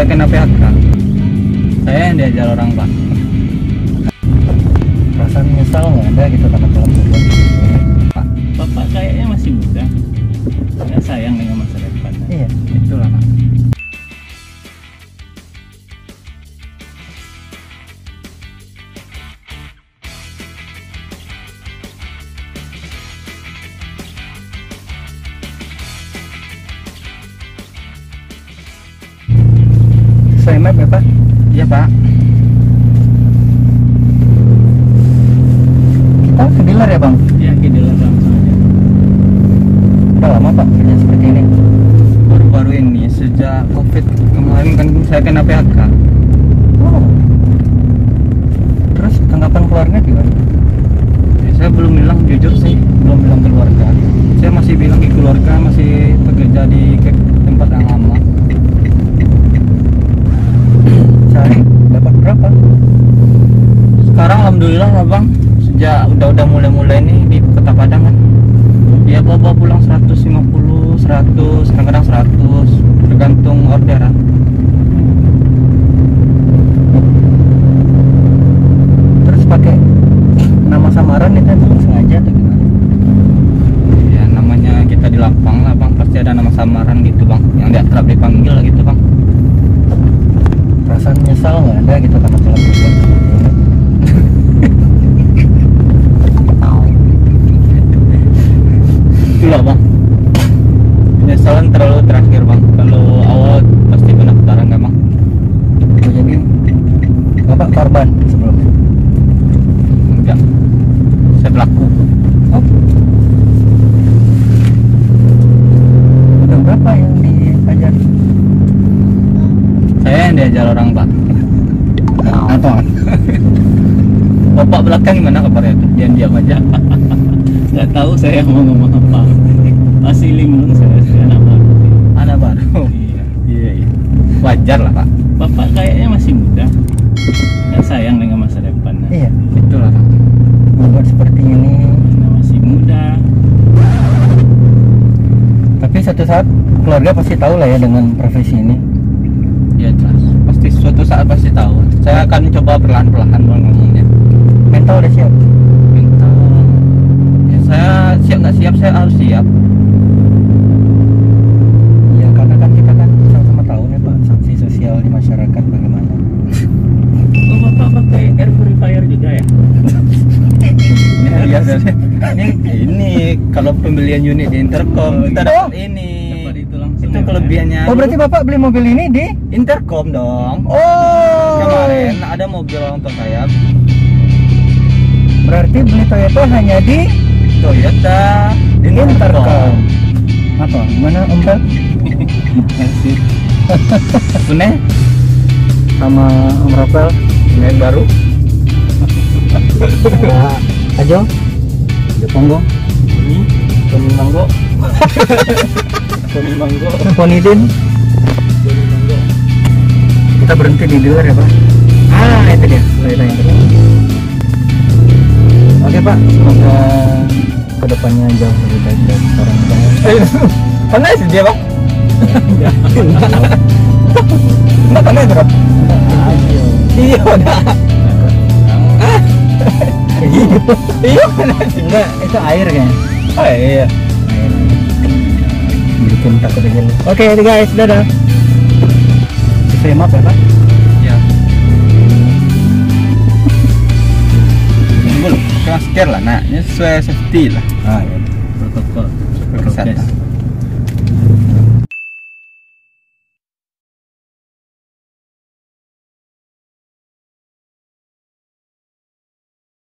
saya kena PHK. Saya yang diajar orang, Pak. Perasaan menyesal nggak ada gitu karena telah berbuat? Pak, Bapak kayaknya masih muda, nggak sayang dengan masa depan. Iya. itulah, Pak. Sesuai map ya Pak? Iya, Pak. Kita ke dealer ya Bang? Ya, kita langsung aja. Udah lama Pak kerja seperti ini? Baru-baru ini sejak COVID kemarin kan saya kena PHK. Oh. Terus tanggapan keluarga gimana? Ya, saya belum bilang, jujur sih, belum bilang ke keluarga. Saya masih bilang ke keluarga masih bekerja di tempat yang lama. Sehari dapat berapa? Sekarang alhamdulillah lah, Bang. Sejak udah mulai nih di Kota Padang kan. Ya bawa pulang 150, 100, kadang-kadang 100, tergantung orderan. Terus pakai nama samaran itu emang sengaja atau gimana? Ya namanya kita di lapang lah, Bang, pasti ada nama samaran gitu, Bang, yang dia kerap dipanggil gitu, Bang. Perasaan menyesal nggak ada gitu karena telah berbuat? Itulah, Bang, penyesalan terlalu terakhir, Bang. Kalau awal pasti pendaftaran kan, Bang. Oh, jadi Bapak korban sebelumnya? Enggak, saya pelaku. Oh. Udah berapa yang diajar? Saya yang diajar orang, Pak. Apa? Bapak belakang gimana kabarnya tuh? Diam-diam aja. Nggak tahu saya mau ngomong apa. Masih linglung saya anak baru. Anak baru. Iya. Iya, iya. Wajar lah, Pak. Bapak kayaknya masih muda, nggak sayang dengan masa depan. Iya. Itulah, Pak. Membuat seperti ini. Karena masih muda. Tapi suatu saat keluarga pasti tahu lah ya dengan profesi ini. Ya jelas. Pasti suatu saat pasti tahu. Saya akan coba perlahan-lahan, Bang, ngomongnya. Mental udah siap. Minta. Ya, saya siap nggak siap, saya harus siap. Ya karena kan kita kan sama-sama tahu nih Pak sanksi sosial di masyarakat bagaimana. Oh, Bapak pakai air purifier juga ya? Ya, ini kalau pembelian unit di Intercom kita dapat ini. Dapat itu langsung. Itu ya, kelebihannya. Oh berarti Bapak beli mobil ini di? Intercom dong. Oh. Kemarin ada mobil orang tua saya, Berarti beli Toyota hanya di Toyota Intercom. Apa? Mana Om Bel? Masih. Bener? Sama Om Rapel? Yang baru. Ajo? Ajo Ponggo? Tony Manggo. Tony Manggo. Ponidin? Tony Manggo. Kita berhenti di dealer ya Pak? Ah itu dia Toyota Intercom. Oke Pak, semoga kedepannya jauh lebih baik dari sekarang. Mana sih dia, Bang? Enggak kan ya drop? Iya, udah. Iya, mana sih? Enggak, itu air kayaknya. Oh iya. Bikin takut aja. Oke guys, dadah. Sesuai map ya Pak? Ya. Tunggu loh, kelas care lah, nah, ini sesuai safety lah. Ah iya. protokol Kesehatan.